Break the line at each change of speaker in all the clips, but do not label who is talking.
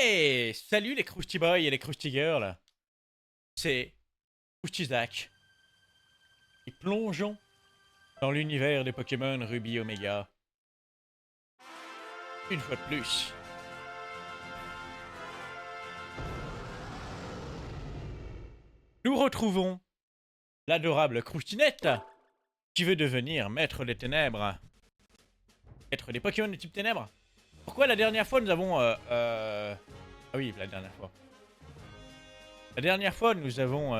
Hey! Salut les Krusty Boys et les Krusty Girls. C'est Krusty Zach. Et plongeons dans l'univers des Pokémon Ruby Omega. Une fois de plus. Nous retrouvons l'adorable Krustinette qui veut devenir maître des ténèbres. Maître des Pokémon de type ténèbres. Pourquoi la dernière fois nous avons... Ah oui, la dernière fois. La dernière fois nous avons...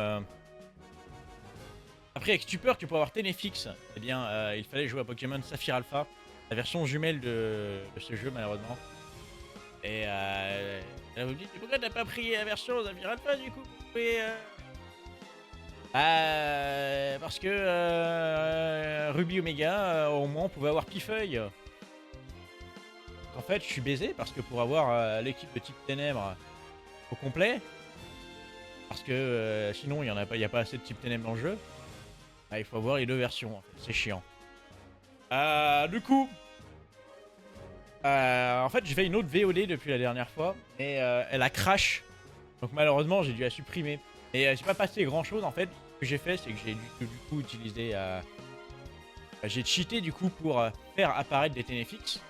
Après avec Stupeur tu peux avoir Ténéfix. Eh bien il fallait jouer à Pokémon Saphir Alpha. La version jumelle de ce jeu malheureusement. Et là vous me dites pourquoi t'as pas pris la version Saphir Alpha du coup? Et, parce que Ruby Omega, au moins on pouvait avoir Pifeuille. En fait, je suis baisé parce que pour avoir l'équipe de type ténèbres au complet, parce que sinon il n'y a pas assez de type ténèbres dans le jeu, il faut avoir les deux versions. En fait. C'est chiant. Du coup, en fait, j'ai fait une autre VOD depuis la dernière fois, mais elle a crash. Donc malheureusement, j'ai dû la supprimer. Et j'ai pas passé grand chose en fait. Ce que j'ai fait, c'est que j'ai du coup utilisé. J'ai cheaté du coup pour faire apparaître des Ténéfix.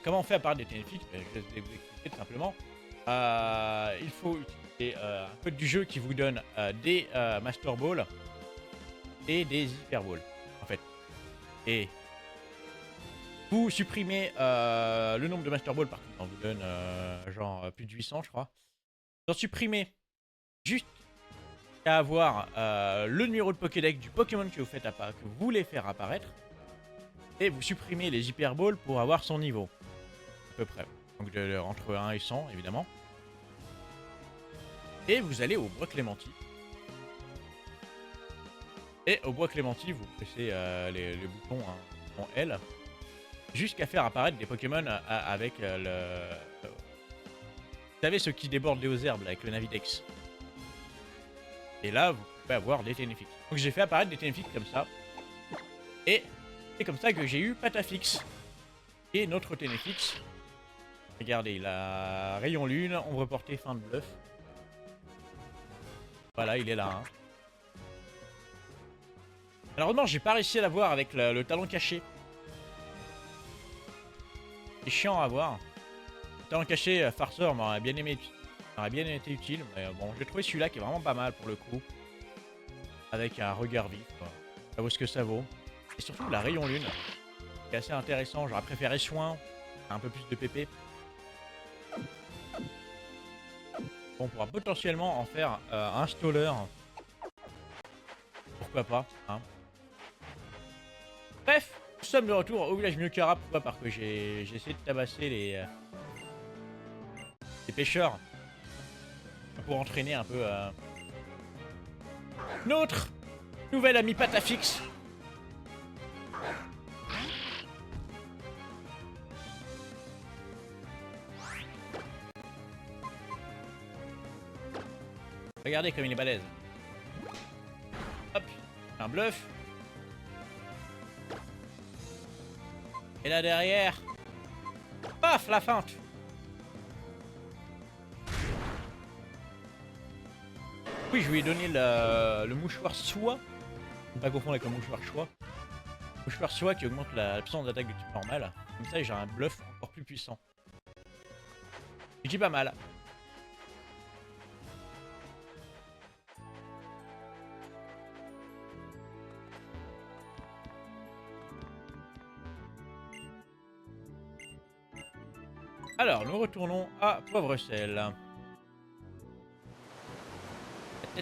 Comment on fait apparaître des Ténéfix? Je vais vous expliquer tout simplement. Il faut utiliser un code du jeu qui vous donne des Master Ball et des Hyper Ball en fait. Et vous supprimez le nombre de Master Ball, par contre, on vous donne genre plus de 800 je crois. Vous en supprimez juste à avoir le numéro de Pokédex du Pokémon que vous voulez faire apparaître. Et vous supprimez les Hyper Balls pour avoir son niveau. À peu près. Donc entre 1 et 100 évidemment. Et vous allez au bois Clémenti. Et au bois Clémenti, vous pressez les boutons en L. Jusqu'à faire apparaître des Pokémon avec le... Vous savez ceux qui débordent les aux herbes là, avec le Navidex. Et là, vous pouvez avoir des Ténéfix. Donc j'ai fait apparaître des Ténéfix comme ça. Et c'est comme ça que j'ai eu Patafix. Et notre Ténéfix. Regardez, il a rayon lune, ombre portée, fin de bluff. Voilà, il est là. Hein. Malheureusement, j'ai pas réussi à l'avoir avec le talon caché. C'est chiant à avoir. Le talon caché, farceur m'aurait bien aimé. Aurait bien été utile, mais bon, j'ai trouvé celui-là qui est vraiment pas mal pour le coup. Avec un regard vif, quoi. Ça vaut ce que ça vaut. Et surtout la rayon lune, qui est assez intéressant. J'aurais préféré soin, un peu plus de PP. Bon, on pourra potentiellement en faire un staller. Pourquoi pas, hein. Bref, nous sommes de retour au village Miokara. Pourquoi? Parce que j'ai essayé de tabasser les pêcheurs. Pour entraîner un peu notre nouvel ami Patafix. Regardez comme il est balèze. Hop, un bluff. Et là derrière, paf, la feinte. Oui, je lui ai donné le mouchoir soie. Ne pas confondre avec le mouchoir choix. Mouchoir soie qui augmente la puissance d'attaque du type normal. Comme ça, j'ai un bluff encore plus puissant. Et qui est pas mal. Alors, nous retournons à Poivre Sel. On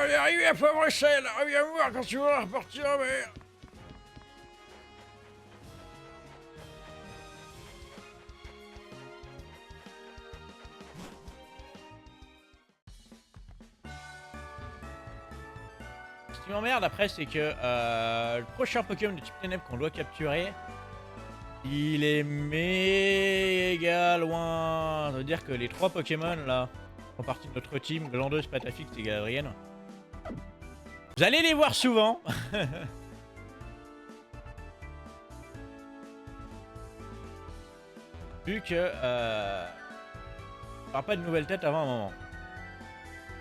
est arrivé à Poivre Sel. Reviens voir quand tu vas repartir en mer. Ce qui m'emmerde après, c'est que le prochain Pokémon de type ténèbres qu'on doit capturer, il est méga loin. Ça veut dire que les 3 Pokémon là font partie de notre team, Glandeuse, Patafix et Galadriel. Vous allez les voir souvent. Vu que il n'y aura pas de nouvelles têtes avant un moment.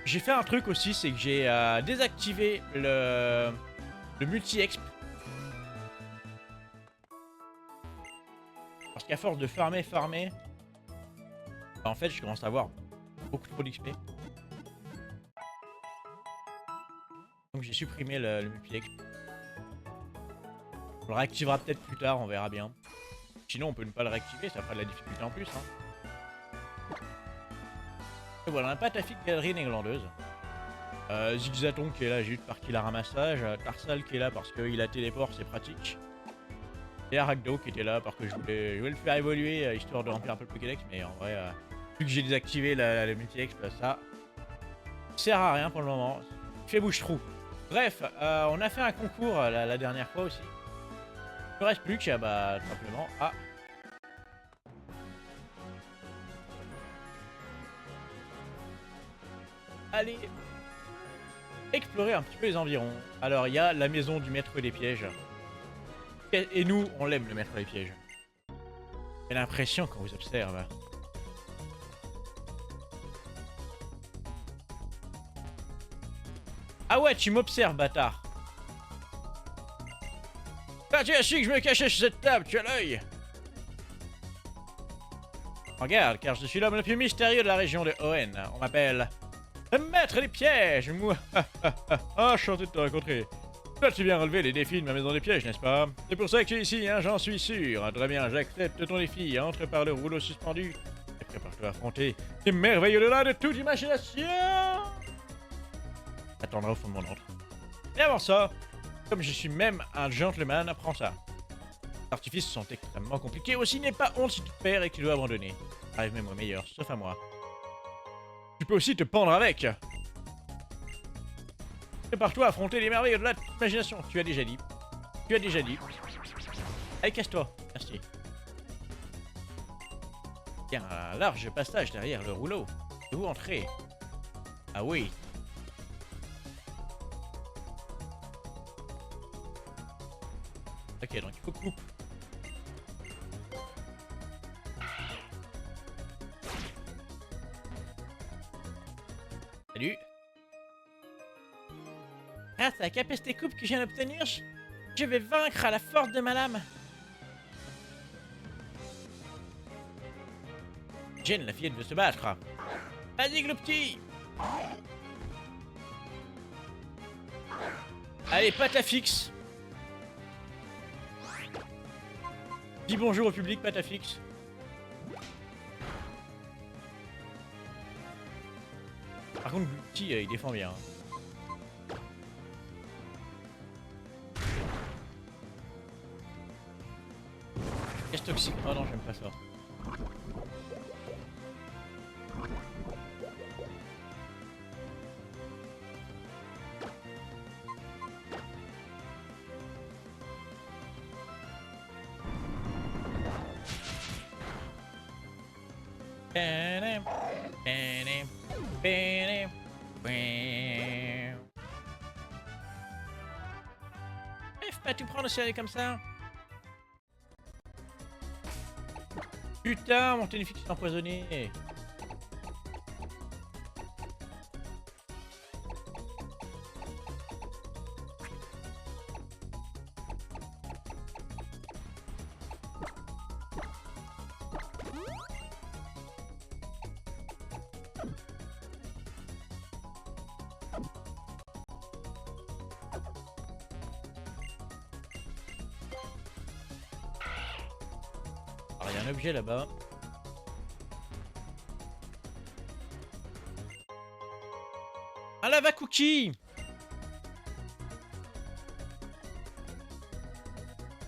J'ai fait un truc aussi, c'est que j'ai désactivé le multi-exp. Parce qu'à force de farmer, bah en fait je commence à avoir beaucoup trop d'XP. Donc j'ai supprimé le multi-exp. On le réactivera peut-être plus tard, on verra bien. Sinon on peut ne pas le réactiver, ça fera de la difficulté en plus. Hein. Et voilà, on n'a pas Patafix, Galadriel et Glandeuse. Zigzaton qui est là juste par qu'il a ramassage. Tarsal qui est là parce qu'il a téléport, c'est pratique. Et Aragdo qui était là parce que je voulais le faire évoluer histoire de remplir un peu le Pokédex. Mais en vrai, vu que j'ai désactivé le multi-exp, ça sert à rien pour le moment. Fait bouche-trou. Bref, on a fait un concours la dernière fois aussi. Il ne reste plus que bah, tout simplement. Ah! Allez explorer un petit peu les environs. Alors, il y a la maison du maître des pièges. Et nous, on l'aime, le maître des pièges. J'ai l'impression qu'on vous observe. Ah ouais, tu m'observes, bâtard. Ah, tu as su que je me cachais sur cette table, tu as l'œil. Regarde, car je suis l'homme le plus mystérieux de la région de Hoenn. On m'appelle le maître des pièges. Moi, enchanté de te rencontrer. Toi, tu viens relever les défis de ma maison des pièges, n'est-ce pas? C'est pour ça que tu es ici, hein, j'en suis sûr. Très bien, j'accepte ton défi. Entre par le rouleau suspendu et prépare-toi à affronter ces merveilles au-delà de toute imagination. Attendra au fond de mon antre. Et avant ça, comme je suis même un gentleman, apprends ça. Les artifices sont extrêmement compliqués. Aussi, n'aie pas honte si tu te perds et que tu dois abandonner. Arrive même au meilleur, sauf à moi. Tu peux aussi te pendre avec. Prépare-toi à affronter les merveilles au-delà de toute imagination. Tu as déjà dit. Tu as déjà dit. Allez, casse-toi. Merci. Il y a un large passage derrière le rouleau. Et où entrer? Ah oui. Ok, donc il faut couper. Salut. Grâce à la capacité coupe que je viens d'obtenir, je vais vaincre à la force de ma lame. Jen, la fillette, veut se battre. Vas-y, Gloupti. Allez, Patafix. Dis bonjour au public, Patafix. Par contre, Gloupti, il défend bien. Gaz toxique. Oh non, j'aime pas ça. Bref, pas tout prendre au sérieux comme ça. Putain, mon téléphone est empoisonné. Alors, il y a un objet là-bas. Un lava cookie.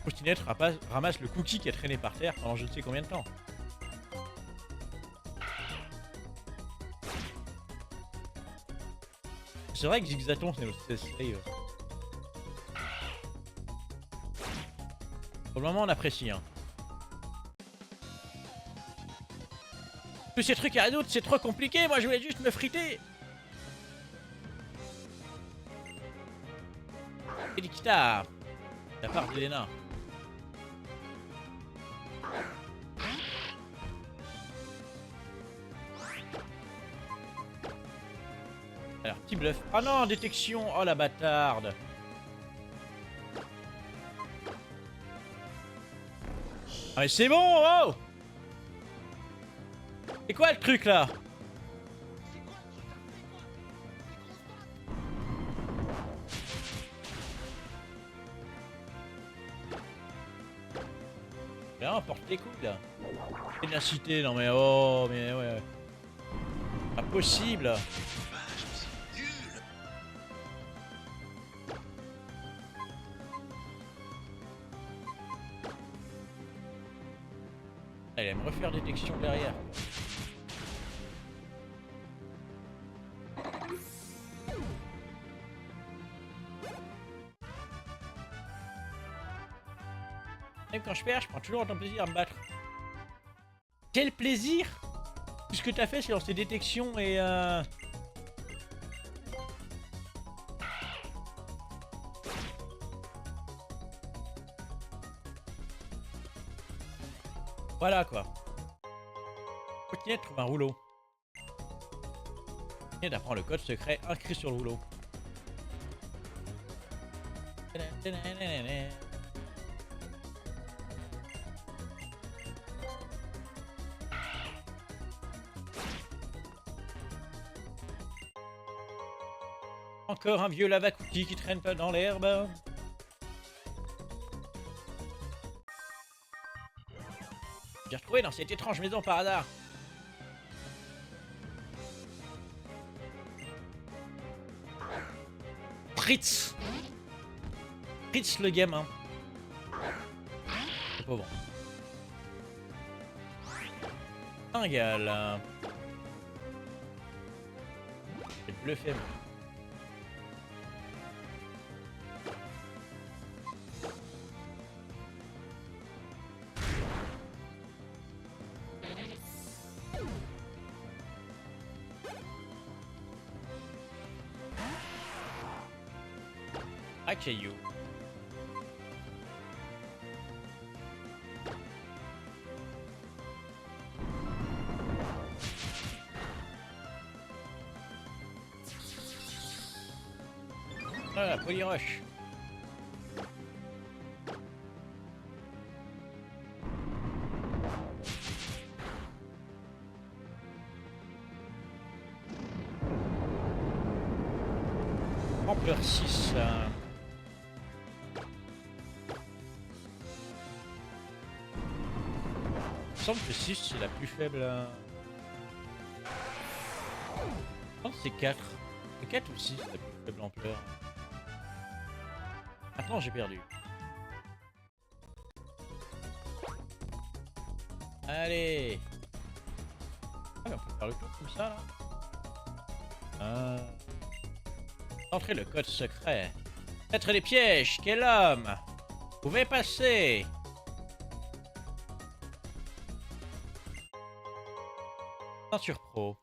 Coustinette ramasse le cookie qui a traîné par terre pendant je ne sais combien de temps. C'est vrai que Zigzaton c'est save. Pour le moment on apprécie hein. Tous ces trucs à résoudre, c'est trop compliqué. Moi, je voulais juste me friter. Et Nikita, la part d'Elena. Alors, petit bluff. Oh non, détection. Oh la bâtarde. Ah mais c'est bon, oh. C'est quoi le truc là? Bien, porte les couilles là. Ténacité, non mais oh, mais ouais. Pas possible. Elle va me refaire détection derrière. Même quand je perds, je prends toujours autant de plaisir à me battre. Quel plaisir! Tout ce que t'as fait, c'est lancer détection et voilà quoi. Continuez de trouver un rouleau. Continuez d'apprendre le code secret inscrit sur le rouleau. Encore un vieux lavacuti qui traîne pas dans l'herbe. J'ai retrouvé dans cette étrange maison par hasard. Fritz. Fritz le gamin. Le pauvre. Un gars là. J'ai bluffé moi. Caillou. Voilà, Polyrush. Ampleur 6. Il me semble que 6 c'est la plus faible. Je pense que c'est 4. C'est 4 ou 6 la plus faible ampleur. Maintenant j'ai perdu. Allez. Ah mais on peut faire le tour comme ça là. Entrez le code secret. Mettre les pièges. Quel homme? Vous pouvez passer. Ceinture pro.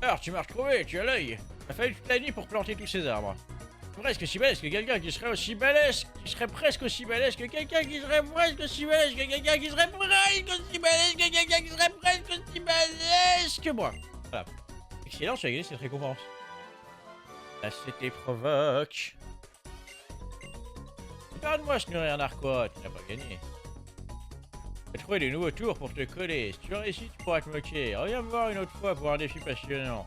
Alors, tu m'as retrouvé, tu as l'œil. Il a fallu toute la nuit pour planter tous ces arbres. Presque si balèze que quelqu'un qui serait aussi balèze, qui serait presque aussi balèze que quelqu'un qui serait presque aussi balèze que quelqu'un qui serait presque aussi balèze que quelqu'un qui serait presque aussi balèze que moi. Voilà. Excellent, tu as gagné cette récompense. La CT provoque. Regarde-moi, je n'aurais rien à quoi, tu n'as pas gagné. J'ai trouvé des nouveaux tours pour te coller. Si tu réussis, tu pourras te moquer. Reviens me voir une autre fois pour un défi passionnant.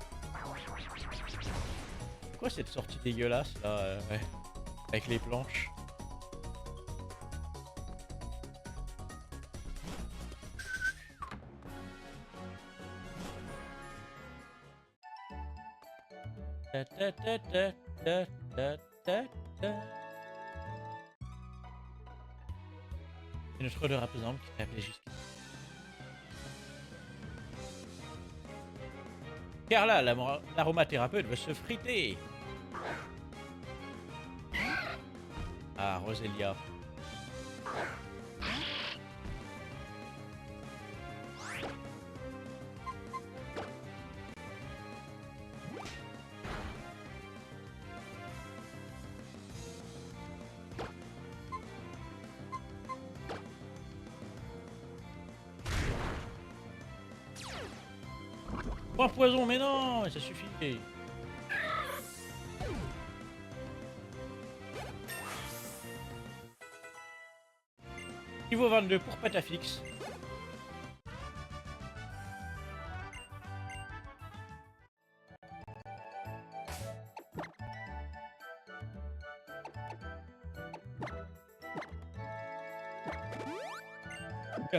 C'est quoi cette sortie dégueulasse là ouais. Avec les planches. Ta ta ta ta ta ta ta ta. C'est notre odeur apaisante qui t'a appelé jusqu'ici. Car là, l'aromathérapeute veut se friter. Ah, Roselia. Point poison, mais non, ça suffit. Niveau 22 pour Patafix.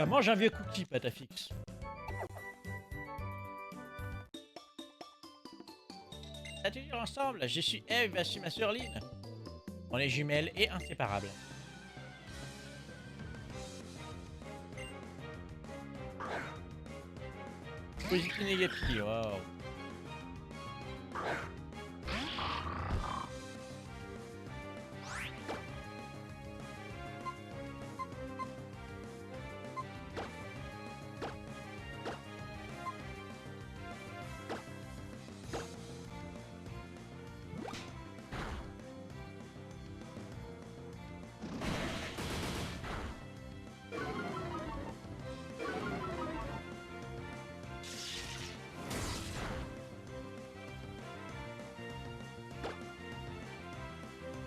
Mange un vieux cookie, Patafix. On a toujours ensemble. Je suis Eve, voici ma sœur Lynn. On est jumelles et inséparables. Positif négatif, waouh.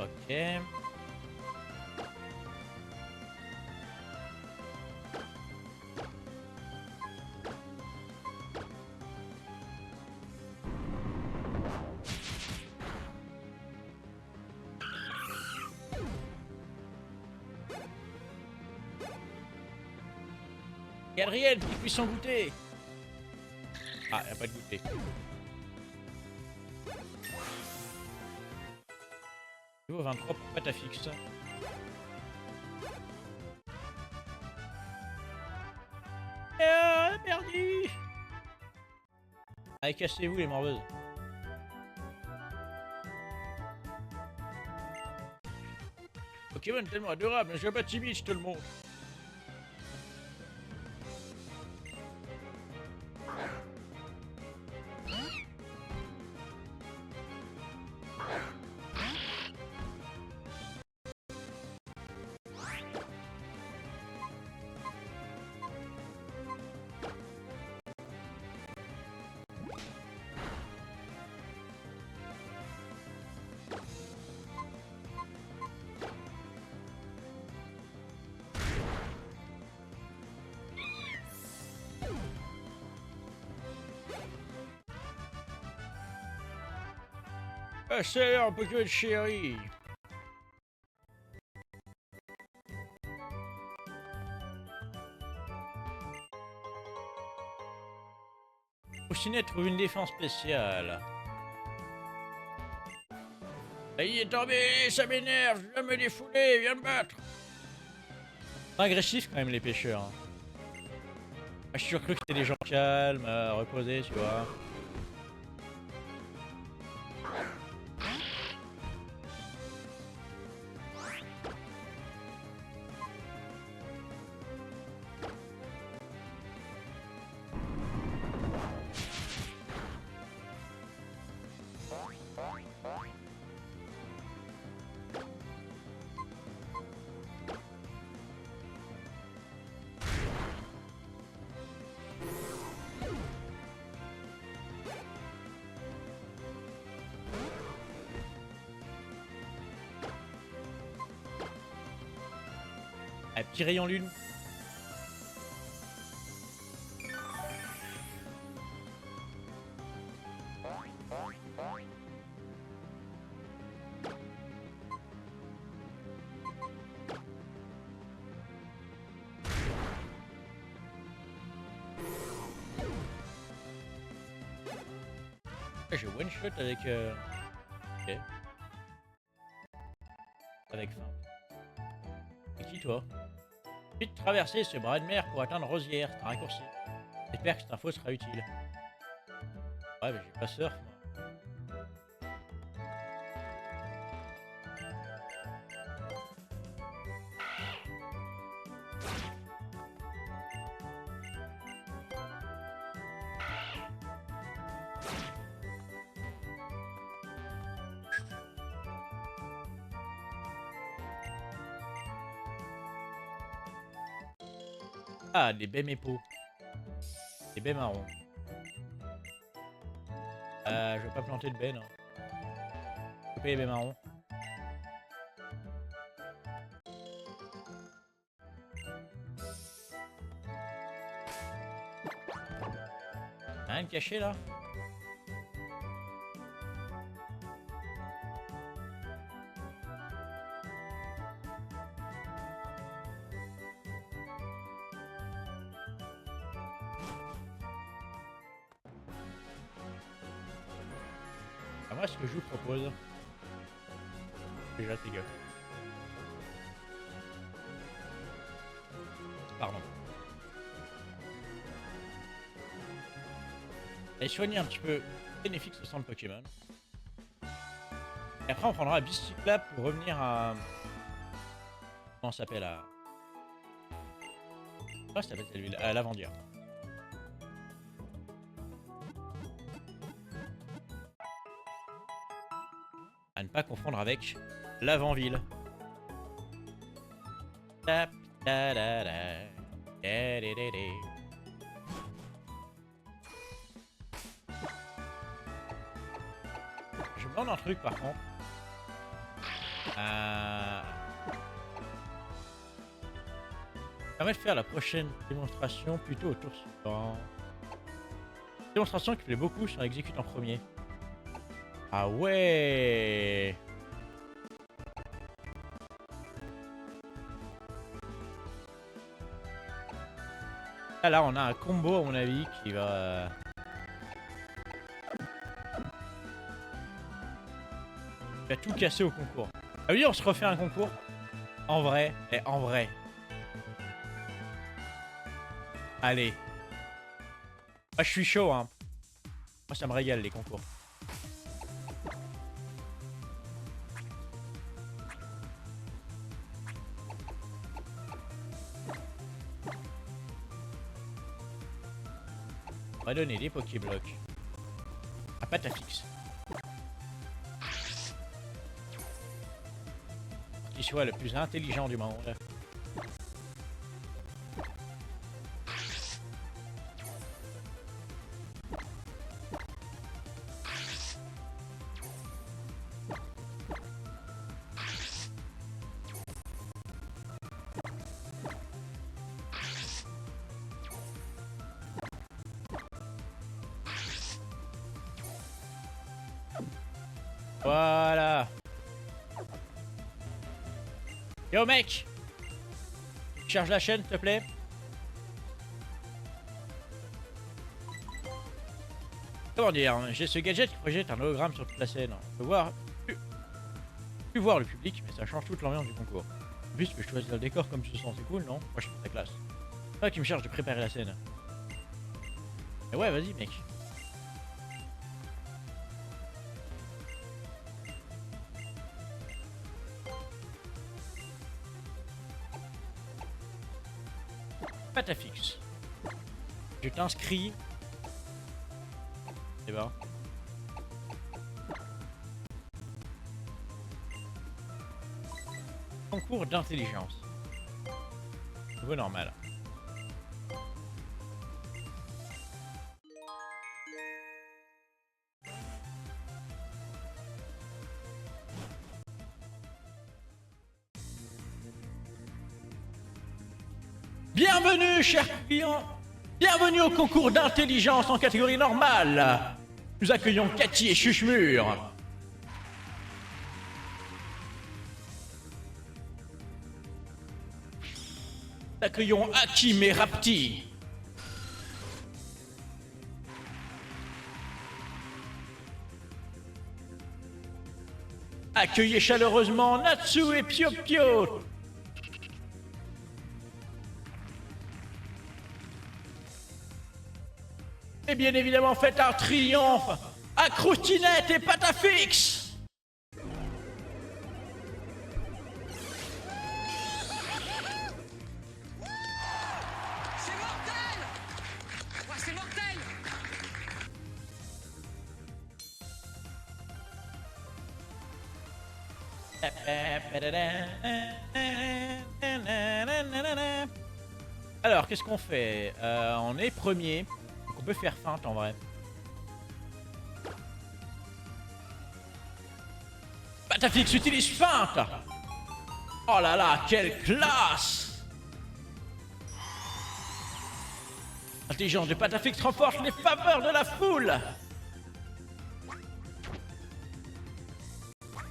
Ok. Gabriel, petit cuisson goûter. Ah, y'a pas de goûter. Niveau 23 pour Patafix. Perdu. Allez, cassez-vous les morbeuses. Pokémon tellement adorable, je suis pas timide, je te le montre. C'est un Pokémon chéri. Poussinet trouve une défense spéciale. Il est tombé, ça m'énerve, je viens me défouler, viens me battre. Agressif quand même les pêcheurs. Ah, je suis sûr que c'était des gens calmes, reposés, tu vois. Un petit rayon lune. J'ai one shot avec ok. Avec fin. C'est qui toi? Ensuite traverser ce bras de mer pour atteindre Rosière, c'est un raccourci. J'espère que cette info sera utile. Ouais mais j'ai pas surf moi. Ah, des baies mépeaux. Des baies marrons. Je vais pas planter de baie, non. Je vais payer mes marrons. Rien de caché là? Ah, moi, ce que je vous propose. Déjà, tes gueules. Pardon. Et soigner un petit peu Bénéfice au centre Pokémon. Et après, on prendra Bisticlap pour revenir à. Comment ça s'appelle à. Comment ça s'appelle cette ville? À Lavandière. À ne pas confondre avec Lavanville. Tap, ta, da, da, da, da, da, da. Je me demande un truc par contre. Ça permet de faire la prochaine démonstration plutôt au tour suivant. Démonstration qui plaît beaucoup si on exécute en premier. Ah ouais. Là on a un combo à mon avis qui va... Il va tout casser au concours. Ah oui, on se refait un concours. En vrai, et en vrai. Allez. Moi je suis chaud hein. Moi ça me régale les concours. On va donner des Pokéblocs à Patafix. Qui soit le plus intelligent du monde. Voilà. Yo mec, charge la chaîne s'il te plaît. Comment dire, j'ai ce gadget qui projette un hologramme sur toute la scène. Je peux voir, plus voir le public, mais ça change toute l'ambiance du concours. En plus, tu peux choisir le décor comme tu le sens, c'est cool, non? Moi je trouve ça classe. C'est toi qui me charge de préparer la scène. Et ouais, vas-y mec. Patafix. Je t'inscris. Et bah. Concours d'intelligence. Niveau normal. Bienvenue, chers clients. Bienvenue au concours d'intelligence en catégorie normale. Nous accueillons Cathy et Chuchemur. Nous accueillons Hakim et Rapti. Accueillez chaleureusement Natsu et Pio Pio. Et bien évidemment, faites un triomphe à Croustinette et Patafix.
C'est mortel! Ouais, c'est mortel!
Alors, qu'est-ce qu'on fait? On est premier. Donc on peut faire feinte en vrai. Patafix utilise feinte. Oh là là, quelle classe! L'intelligence de Patafix renforce les faveurs de la foule.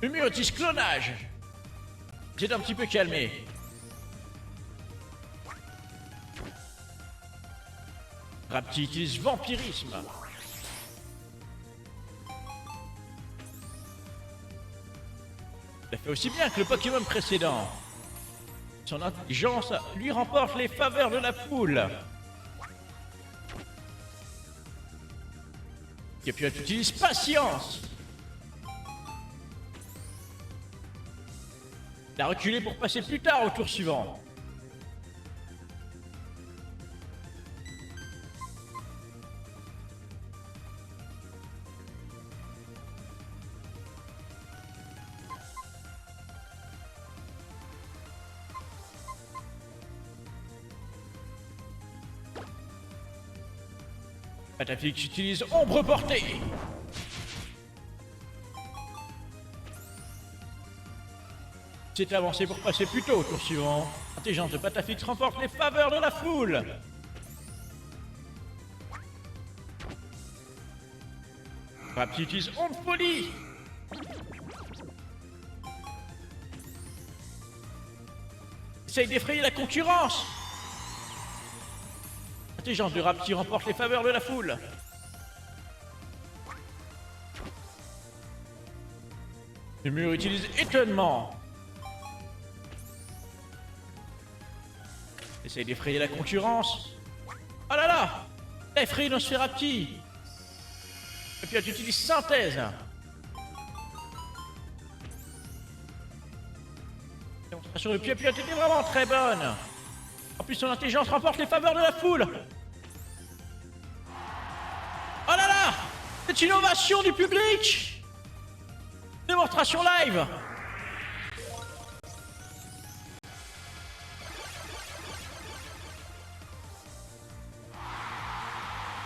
Le mur utilise clonage. C'est un petit peu calmé. Rapti utilise vampirisme. Il a fait aussi bien que le Pokémon précédent. Son intelligence lui remporte les faveurs de la foule. Et puis elle utilise patience. Il a reculé pour passer plus tard au tour suivant. Patafix utilise ombre portée. C'est avancé pour passer plus tôt au tour suivant. L'intelligence de Patafix remporte les faveurs de la foule. Rapti utilise ombre folie. Essaye d'effrayer la concurrence. L'intelligence de Rapti remporte les faveurs de la foule. Le mur utilise étonnement. Essaye d'effrayer la concurrence. Oh là là! T'as effrayé Nosferapti. Et puis tu utilises synthèse. Démonstration de pied était vraiment très bonne. En plus son intelligence remporte les faveurs de la foule. Oh là là! C'est une ovation du public. Démonstration live.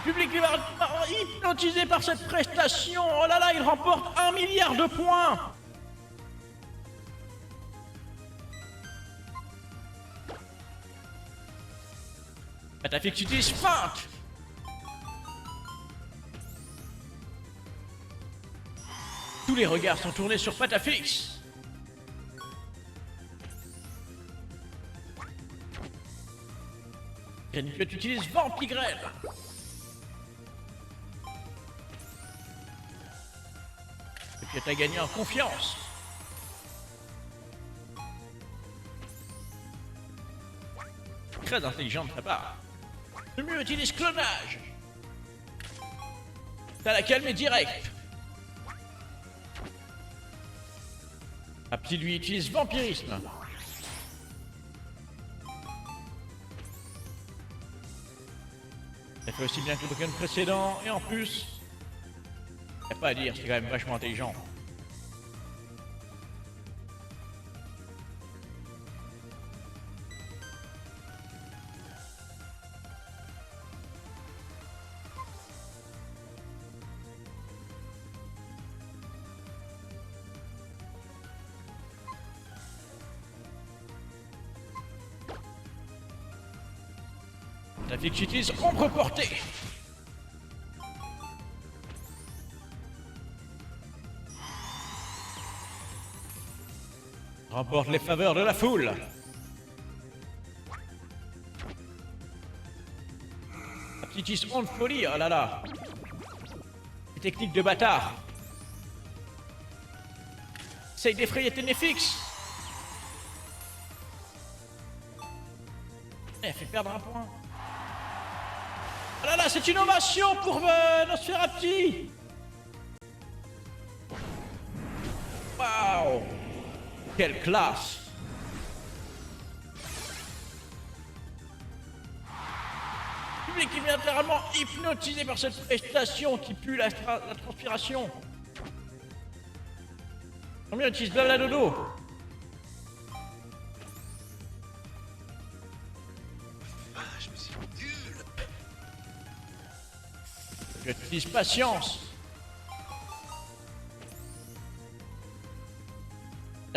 Le public est hypnotisé par cette prestation. Oh là là, il remporte 1 milliard de points. Patafix utilise feinte. Tous les regards sont tournés sur Patafix. Granicule utilise Vampigrel. Et puis t'as gagné en confiance. Très intelligent de sa part. Le mur utilise clonage. T'as la calmer direct. Rapti lui utilise vampirisme. Ça fait aussi bien que le Pokémon précédent et en plus, y'a pas à dire, c'est quand même vachement intelligent. Patafix utilise ombre portée. Remporte les faveurs de la foule. Rapti utilise ombre folie, oh là là. Les techniques de bâtard. Essaye d'effrayer Ténéfix. Elle fait perdre un point. Oh là là, c'est une ovation pour Nosferapti. Waouh! Quelle classe! Le public est littéralement hypnotisé par cette prestation qui pue la transpiration. Combien utilise la dodo? J'utilise patience.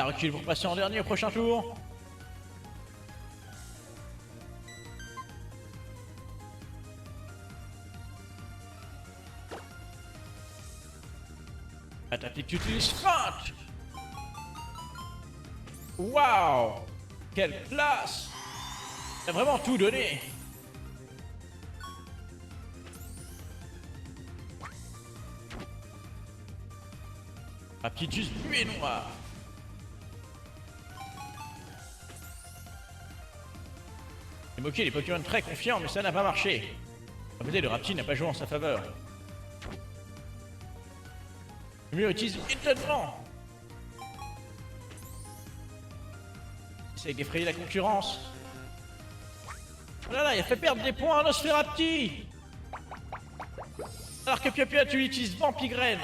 La recule pour passer en dernier au prochain tour. La tactique que tu utilises, feinte. Waouh! Quelle classe! T'as vraiment tout donné! La petite juste buée noire! J'ai moqué les Pokémon très confiants, mais ça n'a pas marché. La beauté de Rapti n'a pas joué en sa faveur. Le mur utilise étonnement! Essaye d'effrayer la concurrence. Oh là là, il a fait perdre des points à Nosferapti. Alors que Pia tu l'utilises Vampigraine.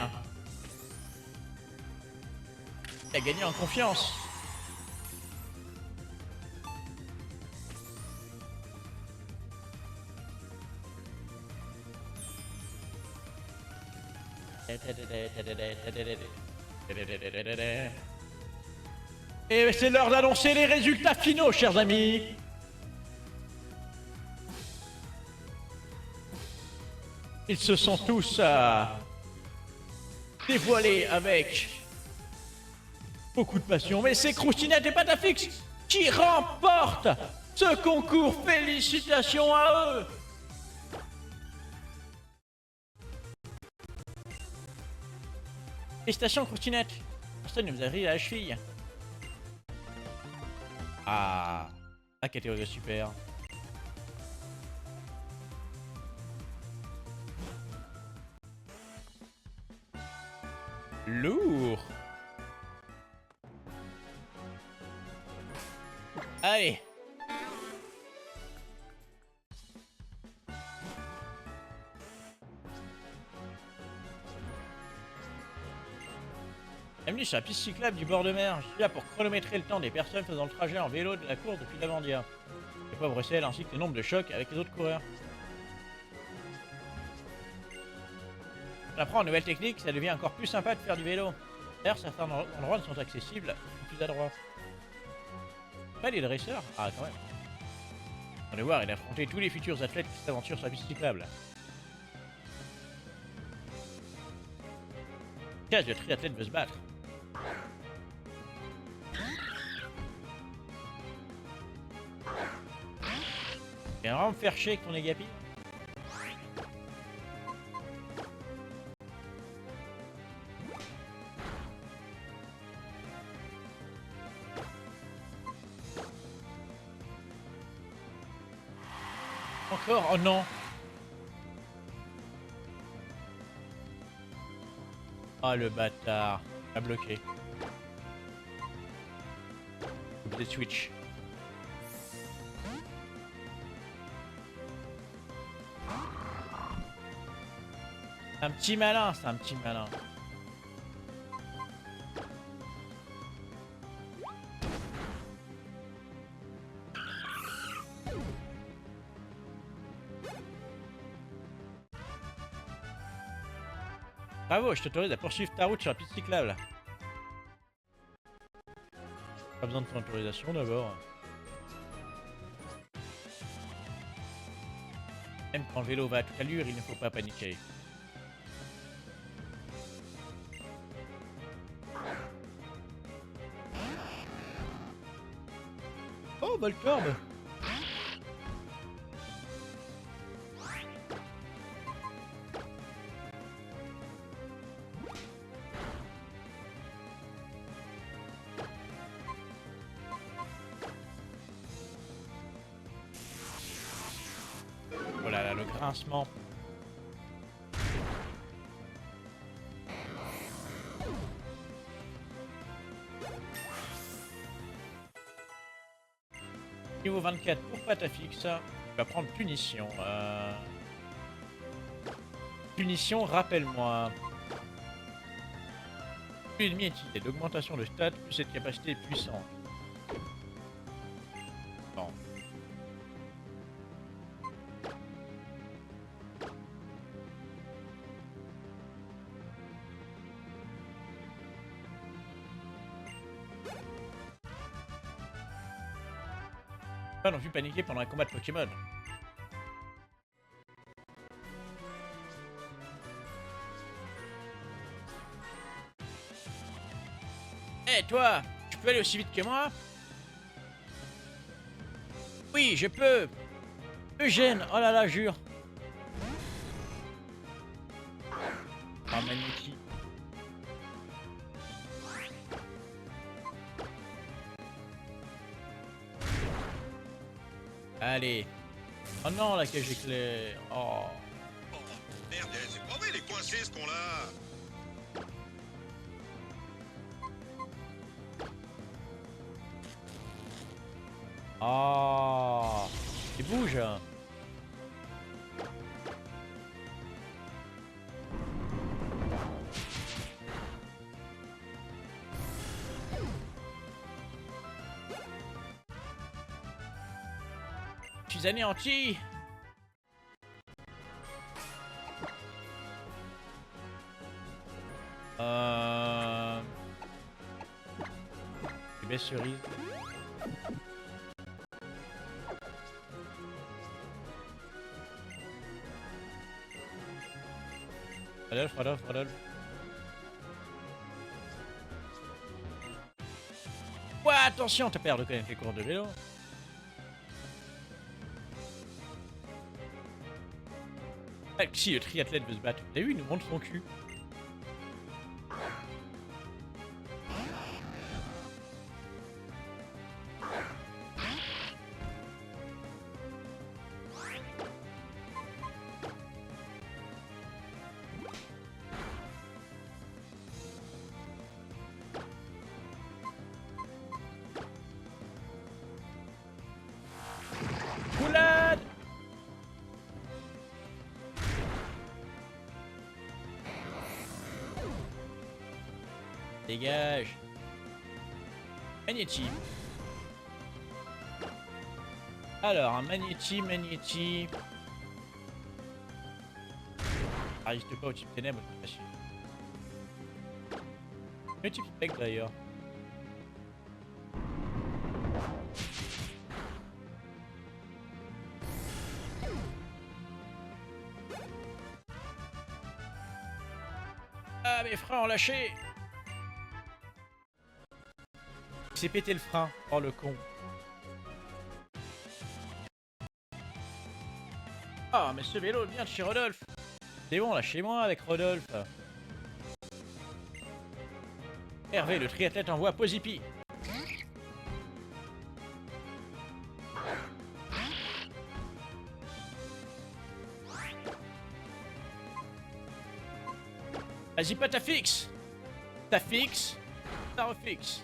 Il a gagné en confiance. Et c'est l'heure d'annoncer les résultats finaux, chers amis. Ils se sont tous dévoilés avec beaucoup de passion. Mais c'est Croustinette et Patafix qui remportent ce concours. Félicitations à eux. Félicitations, Croustinette. Personne ne vous a ri à la cheville. Ah, la catégorie super. Lourd. Allez. Bienvenue sur la piste cyclable du bord de mer. Je suis là pour chronométrer le temps des personnes faisant le trajet en vélo de la course depuis Lavandia. Les pauvres ciels ainsi que le nombre de chocs avec les autres coureurs. On apprend une nouvelle technique, ça devient encore plus sympa de faire du vélo. D'ailleurs, certains endroits ne sont accessibles plus adroits. Pas les dresseurs? Ah, quand même. On va voir, il a affronté tous les futurs athlètes qui s'aventurent sur la piste cyclable. Cage, le triathlète veut se battre. Tu viens vraiment me faire chier avec ton Agapi? Encore? Oh non! Ah le bâtard! Il a bloqué. Des switch. Un petit malin, c'est un petit malin. Bravo, je t'autorise à poursuivre ta route sur la piste cyclable. Pas besoin de ton autorisation d'abord. Même quand le vélo va à toute allure, il ne faut pas paniquer. Oh, Voltorb! Oh là là, le grincement. Niveau 24 pour Patafix. Tu vas prendre punition. Punition, rappelle-moi. Plus l'ennemi est utilisé d'augmentation de stats, plus cette capacité est puissante. Bon. Pas non plus paniquer pendant un combat de Pokémon. Eh toi, tu peux aller aussi vite que moi? Oui, je peux. Eugène, oh là là, jure. Ah, magnifique. Allez. Oh non, la cage éclair. Oh.
Oh, merde, c'est pas vrai, il est coincé ce con-là.
Oh. Il bouge. Je suis anéanti. Les belles cerises. Rodolphe, Rodolphe, Rodolphe. Ouais, attention, t'as perdu quand même tes cours de vélo. Ah, si le triathlète veut se battre, t'as vu, il nous montre son cul. Roulade! Dégage. Magnéti. Alors, un Magnéti, Magnéti. Ah, résiste pas au type ténèbres, c'est facile. Le type spectre d'ailleurs. Ah, mes freins ont lâché. Il s'est pété le frein. Oh, le con. Ah, mais ce vélo vient de chez Rodolphe. C'est bon, là, chez moi avec Rodolphe. Hervé, le triathlète envoie Posipi. Vas-y, pas ta fixe. Ta fixe, ta refixe.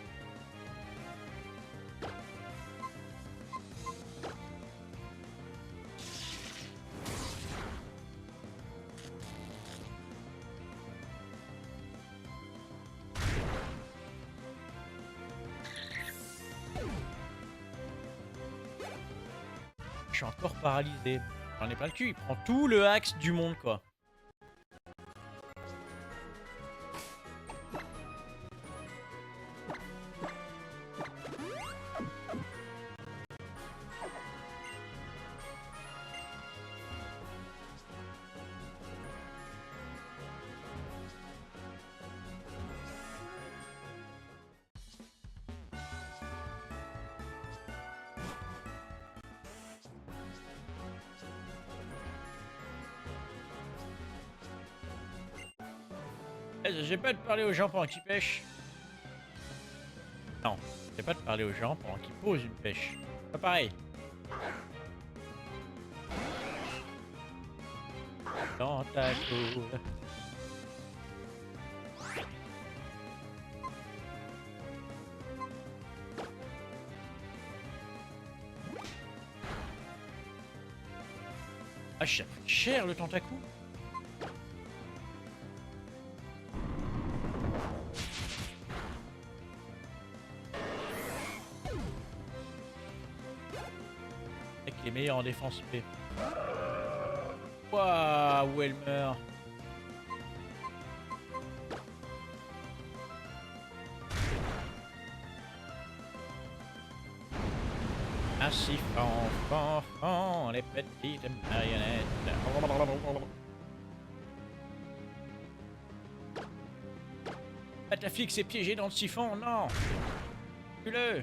Je suis encore paralysé. J'en ai plein le cul, il prend tout le axe du monde, quoi. J'ai pas de parler aux gens pendant qu'ils pêchent. Non, j'ai pas de parler aux gens pendant qu'ils posent une pêche. Pas pareil. Dans ta cour. Ah, ça coûte cher le tentacou. Mec, il est meilleur en défense P. Waouh, où elle meurt. Massif. Les petites marionnettes. Patafix est piégé dans le siphon, non. Tue-le.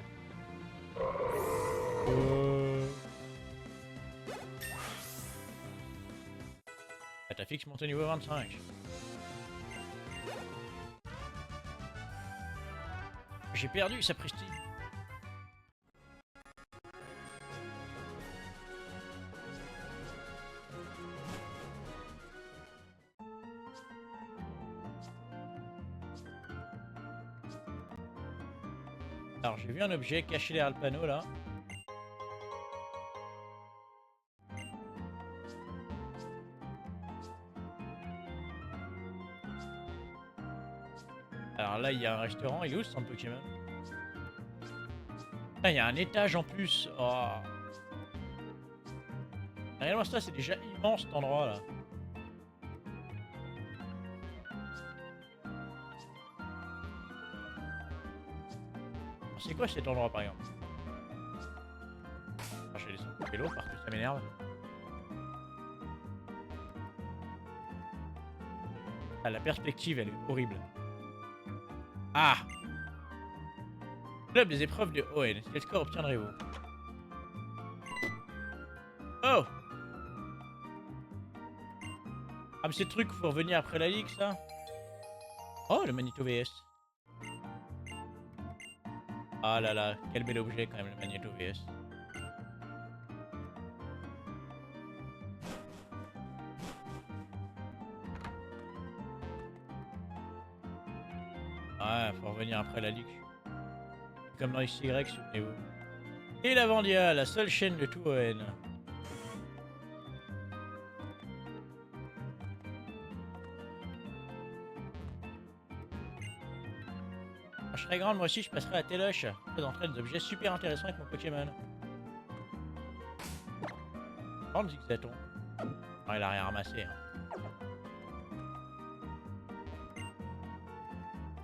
Patafix monte au niveau 25. J'ai perdu sa prestige. Alors j'ai vu un objet caché derrière le panneau là. Alors là il y a un restaurant, il est où ce centre Pokémon? Ah, il y a un étage en plus. Oh. Réellement ça c'est déjà immense cet endroit là. C'est quoi cet endroit par exemple? Ah, je vais descendre le vélo parce que ça m'énerve. Ah, la perspective elle est horrible. Ah! Club des épreuves de ON. Quel score obtiendrez-vous? Oh! Ah mais c'est le truc, faut revenir après la ligue ça? Oh le Magneto VS. Ah là là, quel bel objet quand même le Magneto VS. Ouais, faut revenir après la ligue. Comme dans XY, souvenez-vous. Et la Vandia, la seule chaîne de tout ON. Quand je serai grande, moi aussi, je passerai à Téloche. Je présenterai des objets super intéressants avec mon Pokémon. Prends le Zigzaton. Non, il a rien ramassé. Hein.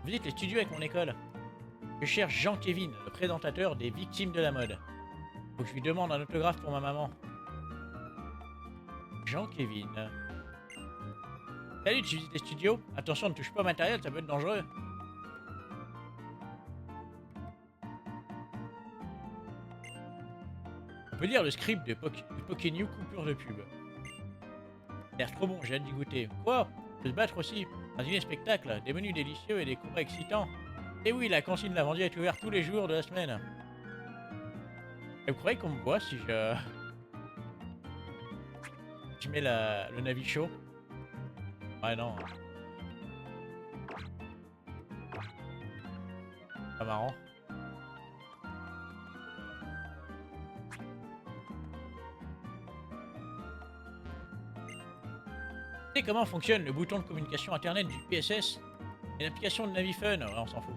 Visite les studios avec mon école. Je cherche Jean-Kévin, le présentateur des Victimes de la mode. Faut que je lui demande un autographe pour ma maman. Jean-Kévin. Salut, tu visites les studios? Attention, ne touche pas au matériel, ça peut être dangereux. On peut lire le script de Pokénew coupure de pub. Ça a l'air trop bon, j'ai hâte d'y goûter. Quoi? On peut se battre aussi. Un dîner spectacle, des menus délicieux et des combats excitants. Et oui, la cantine de la Vendée est ouverte tous les jours de la semaine. Et vous croyez qu'on me voit si je... Je mets le Navi chaud? Ouais, non. Pas marrant. Vous savez comment fonctionne le bouton de communication internet du PSS? Et l'application de Navifun? Ouais, on s'en fout.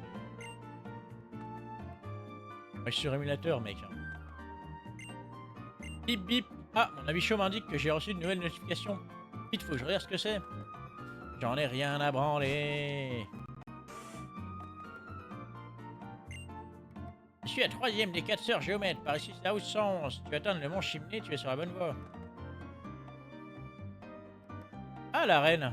Ouais, je suis sur émulateur, mec. Bip bip. Ah, mon Navicho m'indique que j'ai reçu de nouvelles notifications. Vite, faut que je regarde ce que c'est. J'en ai rien à branler. Je suis la troisième des 4 sœurs géomètres. Par ici, c'est là où sont. Si tu atteins le mont Chimney, tu es sur la bonne voie. Ah, la reine.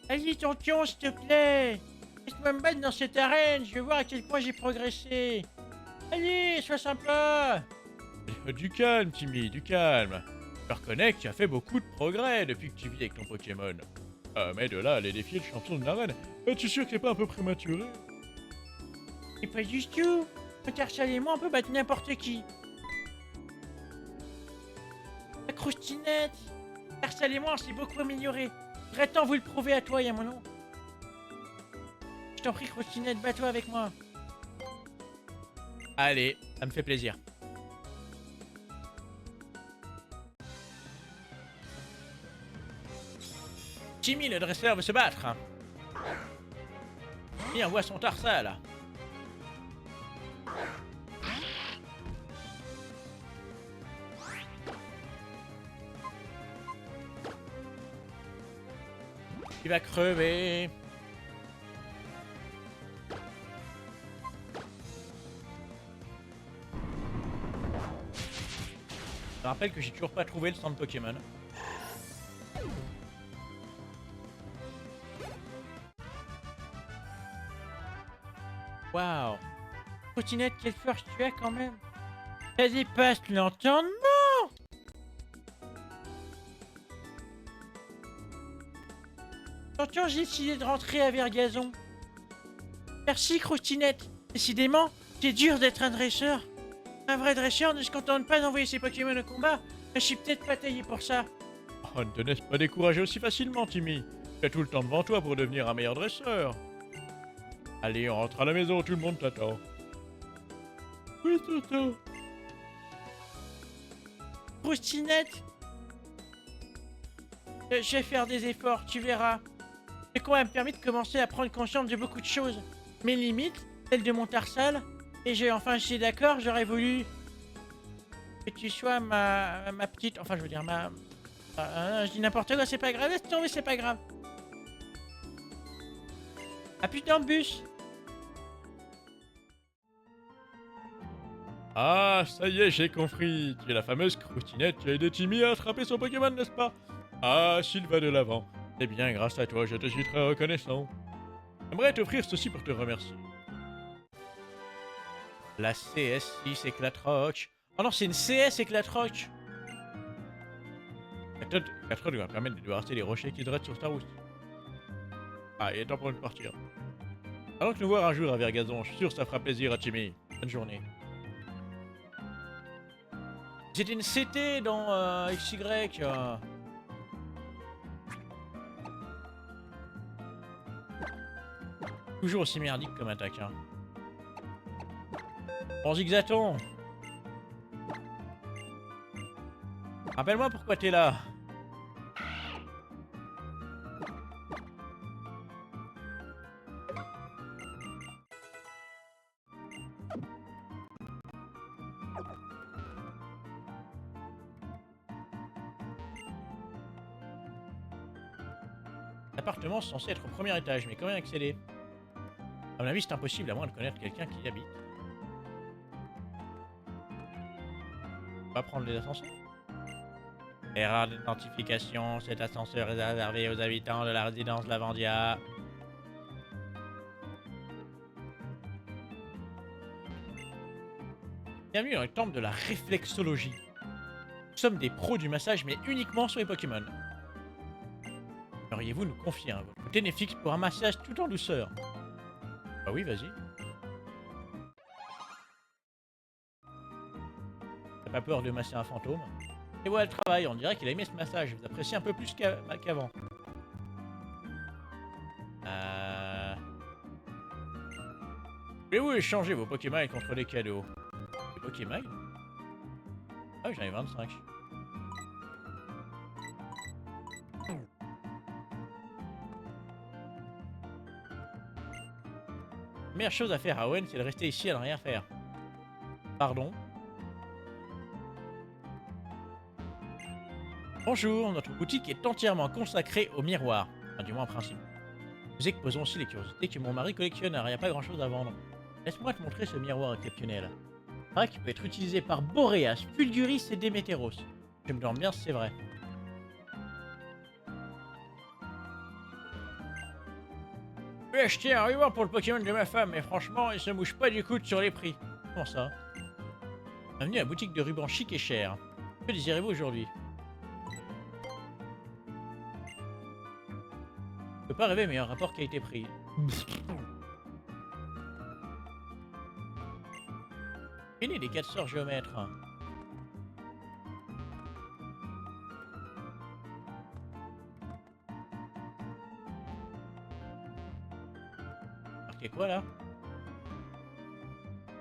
Vas-y, tonton, s'il te plaît. Laisse-moi me battre dans cette arène. Je veux voir à quel point j'ai progressé. Allez, sois sympa. Du calme, Timmy, du calme. Je reconnais que tu as fait beaucoup de progrès depuis que tu vis avec ton Pokémon. Mais de là, aller défier le champion de l'arène, es-tu sûr que c'est pas un peu prématuré? C'est pas du tout. Tarsal et moi, on peut battre n'importe qui. La croustinette. Tarsal et moi, on s'est beaucoup amélioré. Prétends vous le prouver à toi, Yamono. Je t'en prie, croustinette, bats-toi avec moi. Allez, ça me fait plaisir. Timmy, le dresseur, veut se battre. Et envoie son Tarsal. Il va crever. Je rappelle que j'ai toujours pas trouvé le centre Pokémon. Waouh. Trottinette, quelle force tu as quand même. Ça dépasse l'entendement. Attention, j'ai décidé de rentrer à Vergazon. Merci, Croustinette. Décidément, c'est dur d'être un dresseur. Un vrai dresseur ne se contente pas d'envoyer ses Pokémon au combat. Je suis peut-être pas taillé pour ça. Oh, ne te laisse pas décourager aussi facilement, Timmy. Tu as tout le temps devant toi pour devenir un meilleur dresseur. Allez, on rentre à la maison, tout le monde t'attend. Oui, Toto. Croustinette. Je vais faire des efforts, tu verras. C'est quoi me permis de commencer à prendre conscience de beaucoup de choses. Mes limites, celles de mon tarsal. Et je suis d'accord, j'aurais voulu que tu sois ma petite... Enfin, je veux dire, je dis n'importe quoi, c'est pas grave. Laisse tomber, c'est pas grave. Ah putain, le bus. Ah, ça y est, j'ai compris. Tu es la fameuse Croustinette qui a aidé Timmy à attraper son Pokémon, n'est-ce pas? Ah, Sylvain de l'Avent. Eh bien, grâce à toi, je te suis très reconnaissant. J'aimerais t'offrir ceci pour te remercier. La CS6 Éclatroche. Oh non, c'est une CS Éclatroche. Éclatroche va permettre de débarrasser les rochers qui dressent sur ta route. Ah, il est temps pour nous de partir. Allons nous voir un jour à Vergazon, je suis sûr que ça fera plaisir à Timmy. Bonne journée. C'était une CT dans XY. Toujours aussi merdique comme attaque. Hein. Bon, Zigzaton. Rappelle-moi pourquoi t'es là. L'appartement est censé être au premier étage, mais comment y accéder? À mon avis, c'est impossible à moins de connaître quelqu'un qui y habite. On va prendre les ascenseurs. Erreur d'identification, cet ascenseur est réservé aux habitants de la résidence Lavandia. Bienvenue dans le temple de la réflexologie. Nous sommes des pros du massage, mais uniquement sur les Pokémon. Auriez-vous nous confier votre côté fixe pour un massage tout en douceur? Bah oui, vas-y. T'as pas peur de masser un fantôme? Et voilà le travail, on dirait qu'il a aimé ce massage. Vous appréciez un peu plus qu'avant. Voulez-vous échanger vos Pokémon contre des cadeaux? Des Pokémon? Ah oui, j'en ai 25. La meilleure chose à faire à Owen, c'est de rester ici à ne rien faire. Pardon? Bonjour, notre boutique est entièrement consacrée au miroir. Enfin, du moins en principe. Nous exposons aussi les curiosités que mon mari collectionne, alors il n'y a pas grand chose à vendre. Laisse-moi te montrer ce miroir exceptionnel. C'est vrai qu'il peut être utilisé par Boreas, Fulguris et Démétéros. Je me demande bien si c'est vrai. Je vais acheter un miroir pour le Pokémon de ma femme, mais franchement, il se mouche pas du coude sur les prix. Comment ça? Bienvenue à la boutique de rubans chic et cher. Que désirez-vous aujourd'hui? Je peux pas rêver meilleur rapport qualité-prix. Fini des 4 sorts géomètres. Marqué quoi là?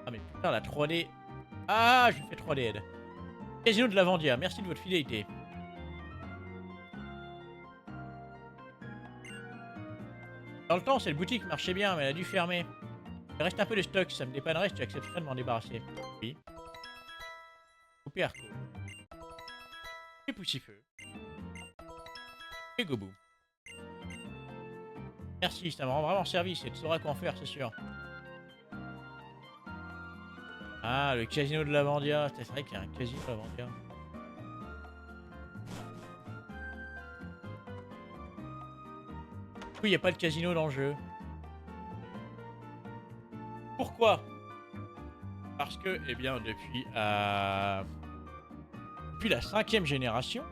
Ah mais putain la 3D. Ah je fais 3D aide. Casino de Lavandia, merci de votre fidélité. Dans le temps, cette boutique marchait bien, mais elle a dû fermer. Il reste un peu de stock, ça me dépannerait si tu accepterais de m'en débarrasser. Oui. Coupé Arco. Et Poussifeu. Et Gobou. Merci, ça me rend vraiment service et tu sauras quoi en faire, c'est sûr. Ah, le casino de Lavandia. C'est vrai qu'il y a un casino de Lavandia. coup, il n'y a pas de casino dans le jeu. Pourquoi? Parce que, eh bien, depuis la 5e génération,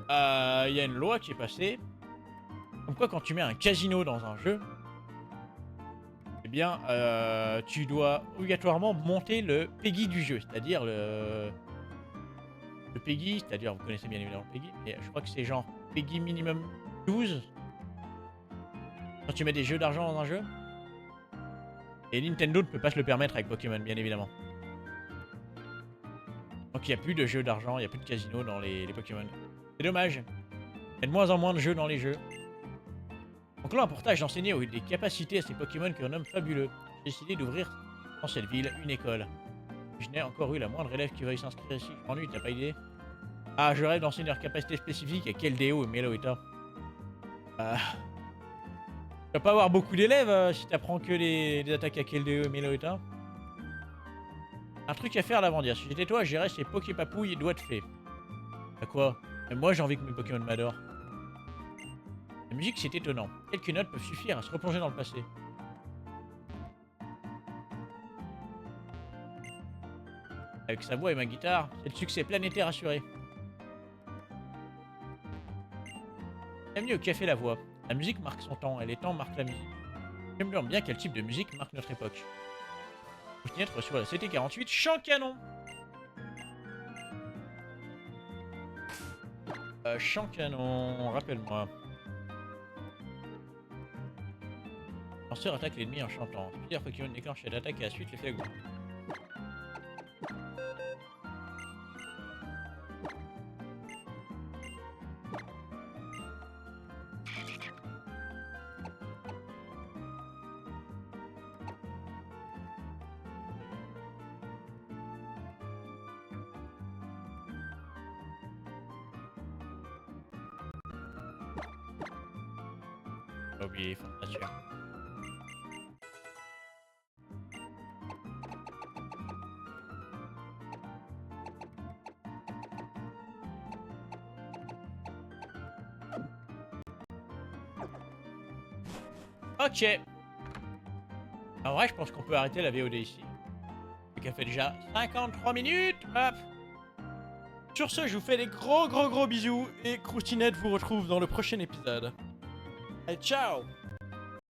il y a une loi qui est passée. Comme quoi, quand tu mets un casino dans un jeu, eh bien, tu dois obligatoirement monter le PEGI du jeu. C'est-à-dire le PEGI, c'est-à-dire, vous connaissez bien évidemment le PEGI, mais je crois que c'est genre PEGI minimum 12. Quand tu mets des jeux d'argent dans un jeu. Et Nintendo ne peut pas se le permettre avec Pokémon, bien évidemment. Donc il n'y a plus de jeux d'argent, il n'y a plus de casino dans les Pokémon. C'est dommage. Il y a de moins en moins de jeux dans les jeux. Donc là, un portage d'enseigner des capacités à ces Pokémon que l'on nomme fabuleux. J'ai décidé d'ouvrir dans cette ville une école. Je n'ai encore eu la moindre élève qui veuille s'inscrire ici. Je m'ennuie, t'as pas idée? Ah, je rêve d'enseigner leurs capacités spécifiques à Keldeo et Meloetta. Tu vas pas avoir beaucoup d'élèves si t'apprends que les attaques à Keldeo et Meloetta. Un truc à faire l'avant-dire. Si j'étais toi, j'irais chez Poképapouille et Doigt de Fée. À quoi? Même moi, j'ai envie que mes Pokémon m'adorent. La musique, c'est étonnant. Quelques notes peuvent suffire à se replonger dans le passé. Avec sa voix et ma guitare, c'est le succès planétaire assuré. Bienvenue au Café La Voix. La musique marque son temps et les temps marquent la musique. J'aime bien quel type de musique marque notre époque. Fenêtre reçoit la CT48 Chant Canon. Chant Canon, rappelle-moi. Lanceur attaque l'ennemi en chantant. Plusieurs Pokémon déclenchent l'attaque et à la suite l'effet augmente. Pas oublier les fondations. Ok. En vrai, je pense qu'on peut arrêter la VOD ici. Elle fait déjà 53 minutes. Hop. Sur ce, je vous fais des gros bisous et Croustinette vous retrouve dans le prochain épisode. Allez, ciao!